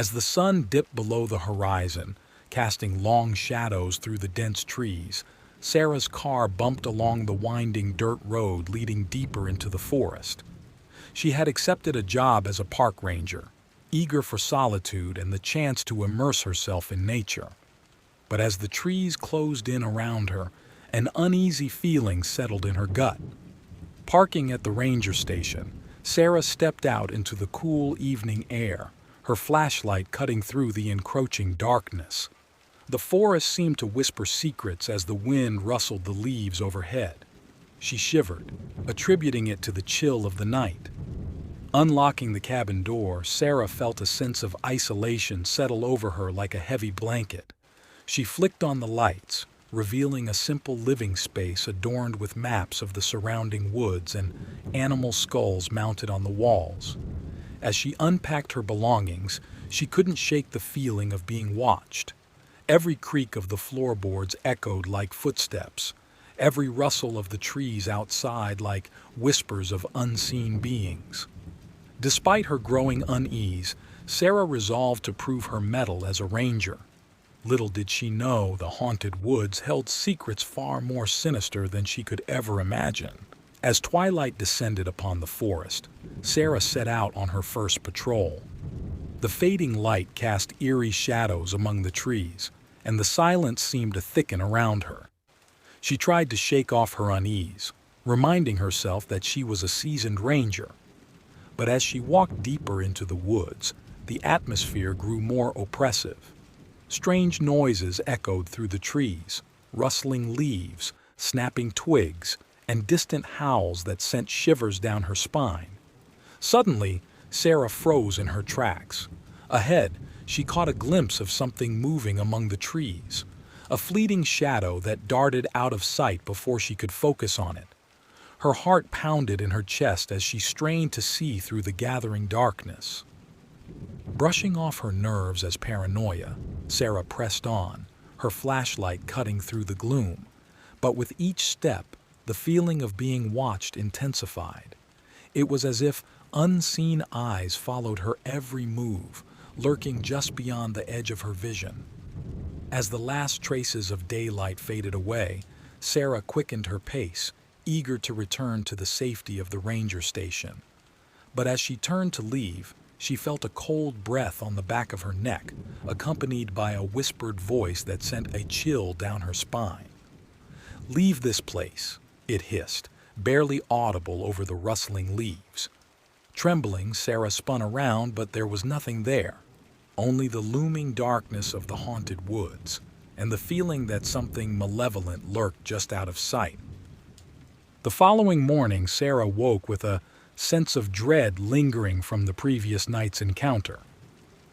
As the sun dipped below the horizon, casting long shadows through the dense trees, Sarah's car bumped along the winding dirt road leading deeper into the forest. She had accepted a job as a park ranger, eager for solitude and the chance to immerse herself in nature. But as the trees closed in around her, an uneasy feeling settled in her gut. Parking at the ranger station, Sarah stepped out into the cool evening air, her flashlight cutting through the encroaching darkness. The forest seemed to whisper secrets as the wind rustled the leaves overhead. She shivered, attributing it to the chill of the night. Unlocking the cabin door, Sarah felt a sense of isolation settle over her like a heavy blanket. She flicked on the lights, revealing a simple living space adorned with maps of the surrounding woods and animal skulls mounted on the walls. As she unpacked her belongings, she couldn't shake the feeling of being watched. Every creak of the floorboards echoed like footsteps, every rustle of the trees outside like whispers of unseen beings. Despite her growing unease, Sarah resolved to prove her mettle as a ranger. Little did she know the haunted woods held secrets far more sinister than she could ever imagine. As twilight descended upon the forest, Sarah set out on her first patrol. The fading light cast eerie shadows among the trees, and the silence seemed to thicken around her. She tried to shake off her unease, reminding herself that she was a seasoned ranger. But as she walked deeper into the woods, the atmosphere grew more oppressive. Strange noises echoed through the trees, rustling leaves, snapping twigs, and distant howls that sent shivers down her spine. Suddenly, Sarah froze in her tracks. Ahead, she caught a glimpse of something moving among the trees, a fleeting shadow that darted out of sight before she could focus on it. Her heart pounded in her chest as she strained to see through the gathering darkness. Brushing off her nerves as paranoia, Sarah pressed on, her flashlight cutting through the gloom. But with each step, the feeling of being watched intensified. It was as if unseen eyes followed her every move, lurking just beyond the edge of her vision. As the last traces of daylight faded away, Sarah quickened her pace, eager to return to the safety of the ranger station. But as she turned to leave, she felt a cold breath on the back of her neck, accompanied by a whispered voice that sent a chill down her spine. "Leave this place," it hissed, barely audible over the rustling leaves. Trembling, Sarah spun around, but there was nothing there, only the looming darkness of the haunted woods, and the feeling that something malevolent lurked just out of sight. The following morning, Sarah woke with a sense of dread lingering from the previous night's encounter.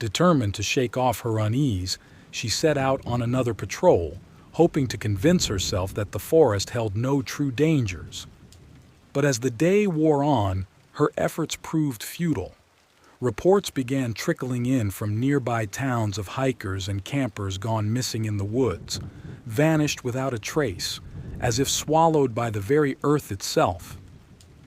Determined to shake off her unease, she set out on another patrol, hoping to convince herself that the forest held no true dangers. But as the day wore on, her efforts proved futile. Reports began trickling in from nearby towns of hikers and campers gone missing in the woods, vanished without a trace, as if swallowed by the very earth itself.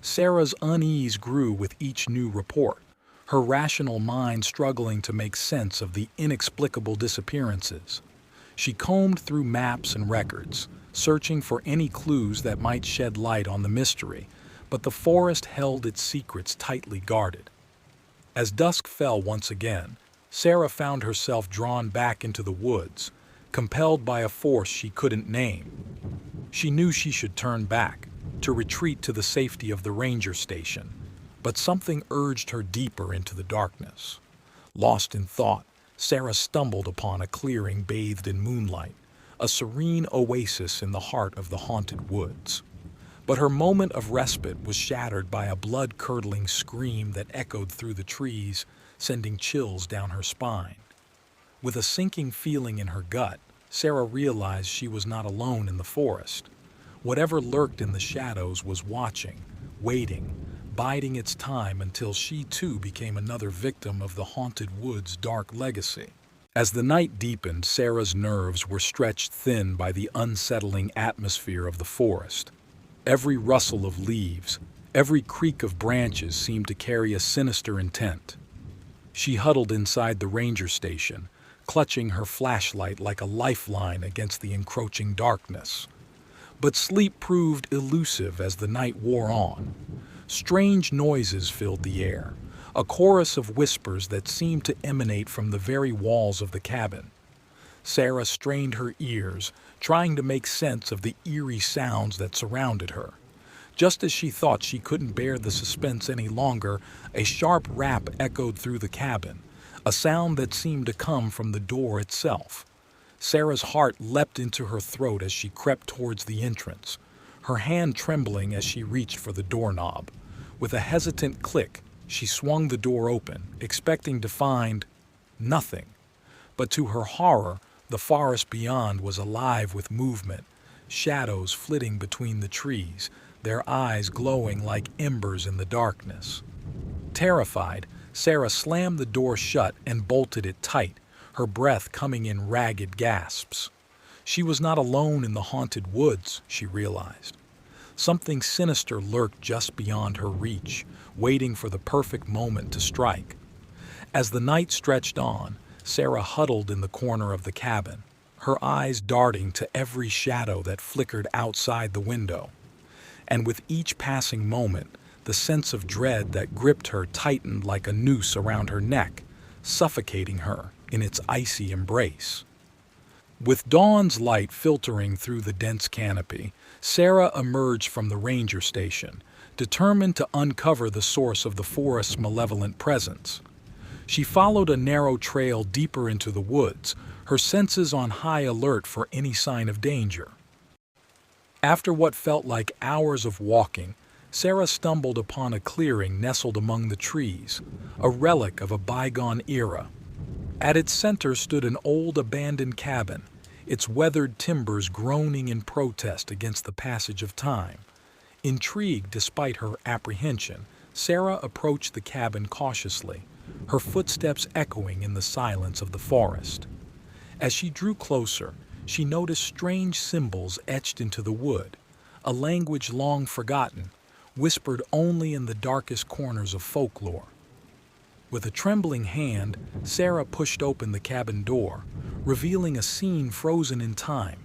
Sarah's unease grew with each new report, her rational mind struggling to make sense of the inexplicable disappearances. She combed through maps and records, searching for any clues that might shed light on the mystery, but the forest held its secrets tightly guarded. As dusk fell once again, Sarah found herself drawn back into the woods, compelled by a force she couldn't name. She knew she should turn back, to retreat to the safety of the ranger station, but something urged her deeper into the darkness. Lost in thought, Sarah stumbled upon a clearing bathed in moonlight, a serene oasis in the heart of the haunted woods. But her moment of respite was shattered by a blood-curdling scream that echoed through the trees, sending chills down her spine. With a sinking feeling in her gut, Sarah realized she was not alone in the forest. Whatever lurked in the shadows was watching, waiting, biding its time until she too became another victim of the haunted woods' dark legacy. As the night deepened, Sarah's nerves were stretched thin by the unsettling atmosphere of the forest. Every rustle of leaves, every creak of branches seemed to carry a sinister intent. She huddled inside the ranger station, clutching her flashlight like a lifeline against the encroaching darkness. But sleep proved elusive as the night wore on. Strange noises filled the air, a chorus of whispers that seemed to emanate from the very walls of the cabin. Sarah strained her ears, trying to make sense of the eerie sounds that surrounded her. Just as she thought she couldn't bear the suspense any longer, a sharp rap echoed through the cabin, a sound that seemed to come from the door itself. Sarah's heart leapt into her throat as she crept towards the entrance, her hand trembling as she reached for the doorknob. With a hesitant click, she swung the door open, expecting to find nothing. But to her horror, the forest beyond was alive with movement, shadows flitting between the trees, their eyes glowing like embers in the darkness. Terrified, Sarah slammed the door shut and bolted it tight, her breath coming in ragged gasps. She was not alone in the haunted woods, she realized. Something sinister lurked just beyond her reach, waiting for the perfect moment to strike. As the night stretched on, Sarah huddled in the corner of the cabin, her eyes darting to every shadow that flickered outside the window. And with each passing moment, the sense of dread that gripped her tightened like a noose around her neck, suffocating her in its icy embrace. With dawn's light filtering through the dense canopy, Sarah emerged from the ranger station, determined to uncover the source of the forest's malevolent presence. She followed a narrow trail deeper into the woods, her senses on high alert for any sign of danger. After what felt like hours of walking, Sarah stumbled upon a clearing nestled among the trees, a relic of a bygone era. At its center stood an old abandoned cabin, its weathered timbers groaning in protest against the passage of time. Intrigued despite her apprehension, Sarah approached the cabin cautiously, her footsteps echoing in the silence of the forest. As she drew closer, she noticed strange symbols etched into the wood, a language long forgotten, whispered only in the darkest corners of folklore. With a trembling hand, Sarah pushed open the cabin door, revealing a scene frozen in time.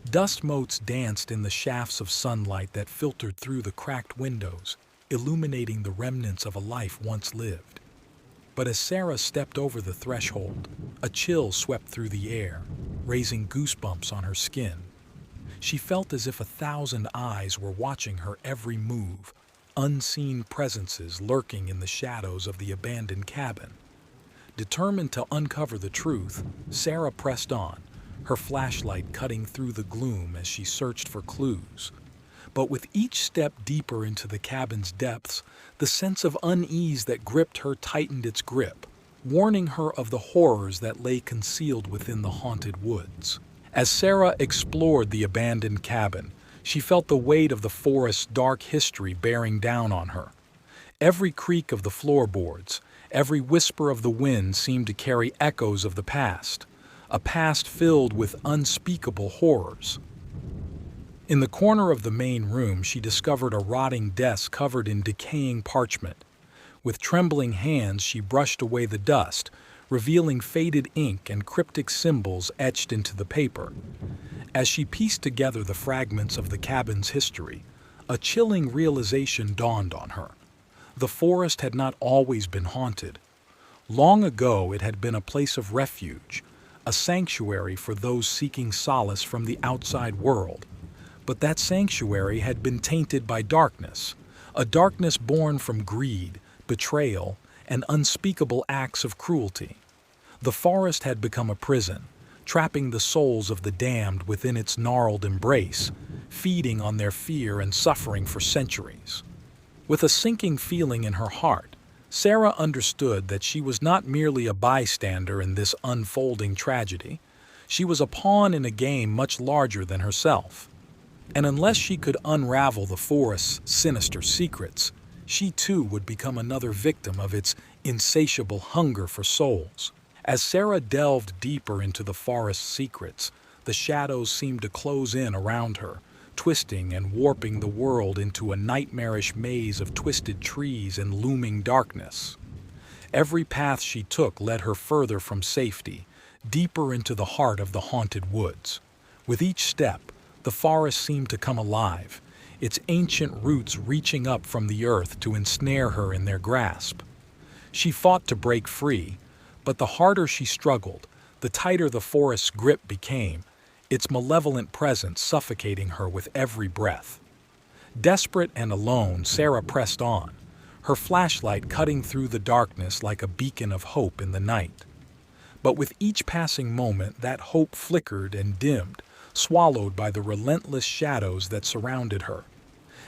Dust motes danced in the shafts of sunlight that filtered through the cracked windows, illuminating the remnants of a life once lived. But as Sarah stepped over the threshold, a chill swept through the air, raising goosebumps on her skin. She felt as if 1,000 eyes were watching her every move, unseen presences lurking in the shadows of the abandoned cabin. Determined to uncover the truth, Sarah pressed on, her flashlight cutting through the gloom as she searched for clues. But with each step deeper into the cabin's depths, the sense of unease that gripped her tightened its grip, warning her of the horrors that lay concealed within the haunted woods. As Sarah explored the abandoned cabin, she felt the weight of the forest's dark history bearing down on her. Every creak of the floorboards, every whisper of the wind seemed to carry echoes of the past, a past filled with unspeakable horrors. In the corner of the main room, she discovered a rotting desk covered in decaying parchment. With trembling hands, she brushed away the dust, revealing faded ink and cryptic symbols etched into the paper. As she pieced together the fragments of the cabin's history, a chilling realization dawned on her. The forest had not always been haunted. Long ago, it had been a place of refuge, a sanctuary for those seeking solace from the outside world. But that sanctuary had been tainted by darkness, a darkness born from greed, betrayal, and unspeakable acts of cruelty. The forest had become a prison, trapping the souls of the damned within its gnarled embrace, feeding on their fear and suffering for centuries. With a sinking feeling in her heart, Sarah understood that she was not merely a bystander in this unfolding tragedy. She was a pawn in a game much larger than herself. And unless she could unravel the forest's sinister secrets, she too would become another victim of its insatiable hunger for souls. As Sarah delved deeper into the forest's secrets, the shadows seemed to close in around her, twisting and warping the world into a nightmarish maze of twisted trees and looming darkness. Every path she took led her further from safety, deeper into the heart of the haunted woods. With each step, the forest seemed to come alive, its ancient roots reaching up from the earth to ensnare her in their grasp. She fought to break free, but the harder she struggled, the tighter the forest's grip became, its malevolent presence suffocating her with every breath. Desperate and alone, Sarah pressed on, her flashlight cutting through the darkness like a beacon of hope in the night. But with each passing moment, that hope flickered and dimmed, swallowed by the relentless shadows that surrounded her.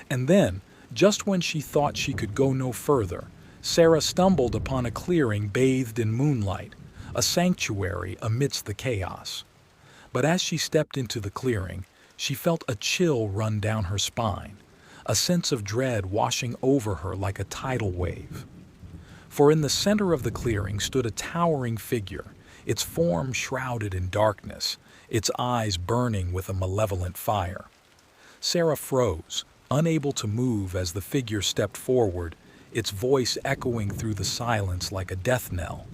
And then, just when she thought she could go no further, Sarah stumbled upon a clearing bathed in moonlight, a sanctuary amidst the chaos. But as she stepped into the clearing, she felt a chill run down her spine, a sense of dread washing over her like a tidal wave. For in the center of the clearing stood a towering figure, its form shrouded in darkness, its eyes burning with a malevolent fire. Sarah froze, unable to move as the figure stepped forward, its voice echoing through the silence like a death knell.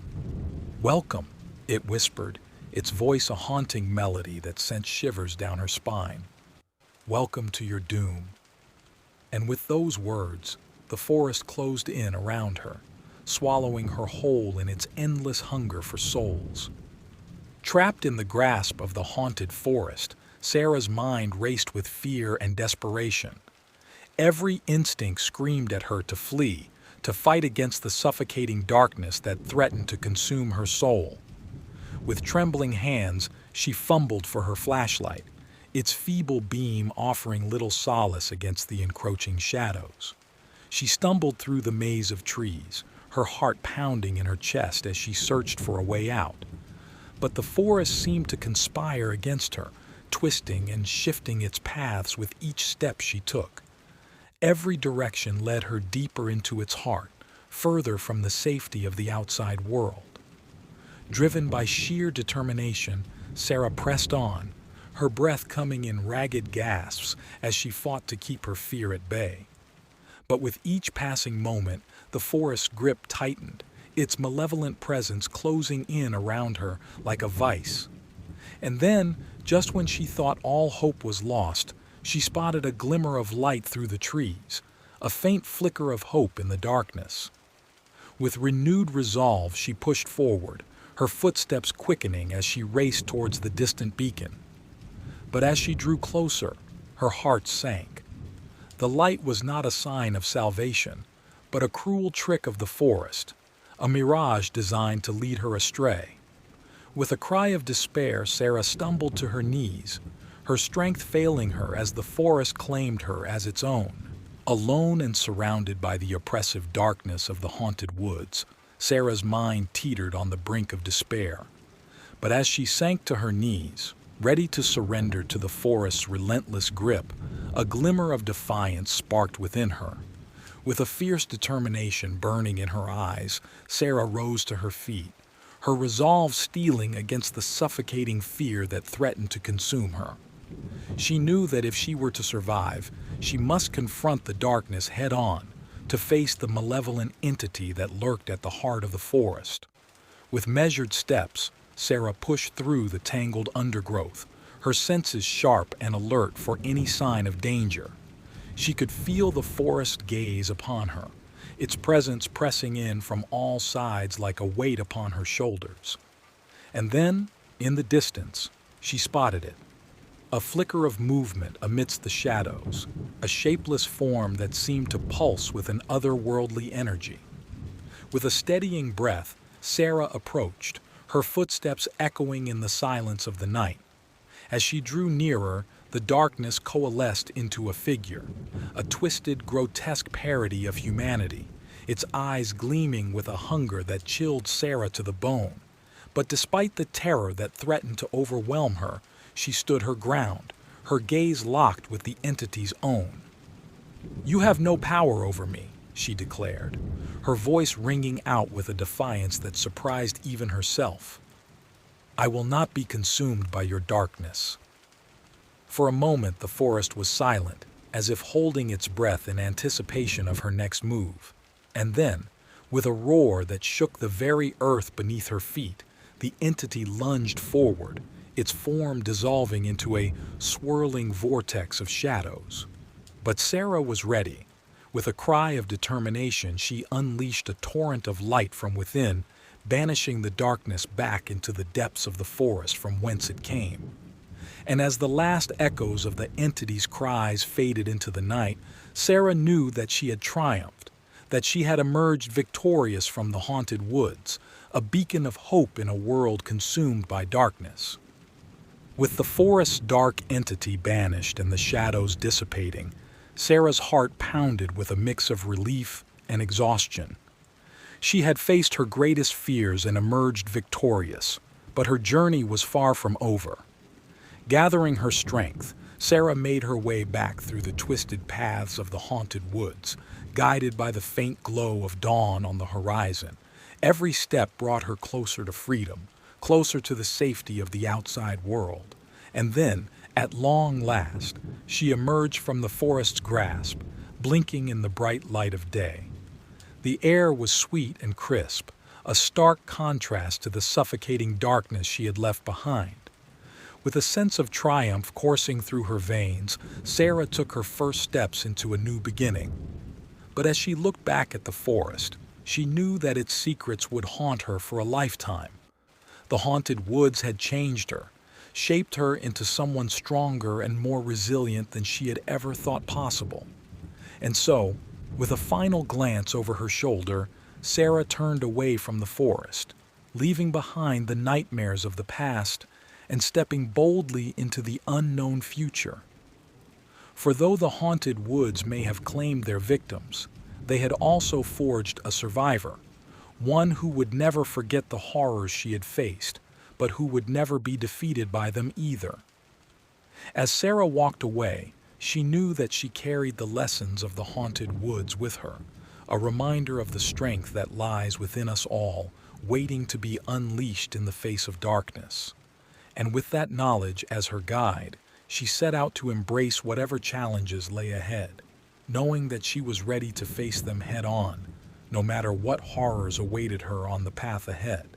"Welcome," it whispered, its voice a haunting melody that sent shivers down her spine. "Welcome to your doom." And with those words, the forest closed in around her, swallowing her whole in its endless hunger for souls. Trapped in the grasp of the haunted forest, Sarah's mind raced with fear and desperation. Every instinct screamed at her to flee, to fight against the suffocating darkness that threatened to consume her soul. With trembling hands, she fumbled for her flashlight, its feeble beam offering little solace against the encroaching shadows. She stumbled through the maze of trees, her heart pounding in her chest as she searched for a way out. But the forest seemed to conspire against her, twisting and shifting its paths with each step she took. Every direction led her deeper into its heart, further from the safety of the outside world. Driven by sheer determination, Sarah pressed on, her breath coming in ragged gasps as she fought to keep her fear at bay. But with each passing moment, the forest's grip tightened, its malevolent presence closing in around her like a vice. And then, just when she thought all hope was lost, she spotted a glimmer of light through the trees, a faint flicker of hope in the darkness. With renewed resolve, she pushed forward, her footsteps quickening as she raced towards the distant beacon. But as she drew closer, her heart sank. The light was not a sign of salvation, but a cruel trick of the forest, a mirage designed to lead her astray. With a cry of despair, Sarah stumbled to her knees, her strength failing her as the forest claimed her as its own. Alone and surrounded by the oppressive darkness of the haunted woods, Sarah's mind teetered on the brink of despair. But as she sank to her knees, ready to surrender to the forest's relentless grip, a glimmer of defiance sparked within her. With a fierce determination burning in her eyes, Sarah rose to her feet, her resolve steeling against the suffocating fear that threatened to consume her. She knew that if she were to survive, she must confront the darkness head-on, to face the malevolent entity that lurked at the heart of the forest. With measured steps, Sarah pushed through the tangled undergrowth, her senses sharp and alert for any sign of danger. She could feel the forest gaze upon her, its presence pressing in from all sides like a weight upon her shoulders. And then, in the distance, she spotted it. A flicker of movement amidst the shadows, a shapeless form that seemed to pulse with an otherworldly energy. With a steadying breath, Sarah approached, her footsteps echoing in the silence of the night. As she drew nearer, the darkness coalesced into a figure, a twisted, grotesque parody of humanity, its eyes gleaming with a hunger that chilled Sarah to the bone. But despite the terror that threatened to overwhelm her, she stood her ground, her gaze locked with the entity's own. "You have no power over me," she declared, her voice ringing out with a defiance that surprised even herself. "I will not be consumed by your darkness." For a moment the forest was silent, as if holding its breath in anticipation of her next move. And then, With a roar that shook the very earth beneath her feet, the entity lunged forward, its form dissolving into a swirling vortex of shadows. But Sarah was ready. With a cry of determination, she unleashed a torrent of light from within, banishing the darkness back into the depths of the forest from whence it came. And as the last echoes of the entity's cries faded into the night, Sarah knew that she had triumphed, that she had emerged victorious from the haunted woods, a beacon of hope in a world consumed by darkness. With the forest's dark entity banished and the shadows dissipating, Sarah's heart pounded with a mix of relief and exhaustion. She had faced her greatest fears and emerged victorious, but her journey was far from over. Gathering her strength, Sarah made her way back through the twisted paths of the haunted woods, guided by the faint glow of dawn on the horizon. Every step brought her closer to freedom, closer to the safety of the outside world. And then, at long last, she emerged from the forest's grasp, blinking in the bright light of day. The air was sweet and crisp, a stark contrast to the suffocating darkness she had left behind. With a sense of triumph coursing through her veins, Sarah took her first steps into a new beginning. But as she looked back at the forest, she knew that its secrets would haunt her for a lifetime. The haunted woods had changed her, shaped her into someone stronger and more resilient than she had ever thought possible. And so, with a final glance over her shoulder, Sarah turned away from the forest, leaving behind the nightmares of the past and stepping boldly into the unknown future. For though the haunted woods may have claimed their victims, they had also forged a survivor, one who would never forget the horrors she had faced, but who would never be defeated by them either. As Sarah walked away, she knew that she carried the lessons of the haunted woods with her, a reminder of the strength that lies within us all, waiting to be unleashed in the face of darkness. And with that knowledge as her guide, she set out to embrace whatever challenges lay ahead, knowing that she was ready to face them head on, no matter what horrors awaited her on the path ahead.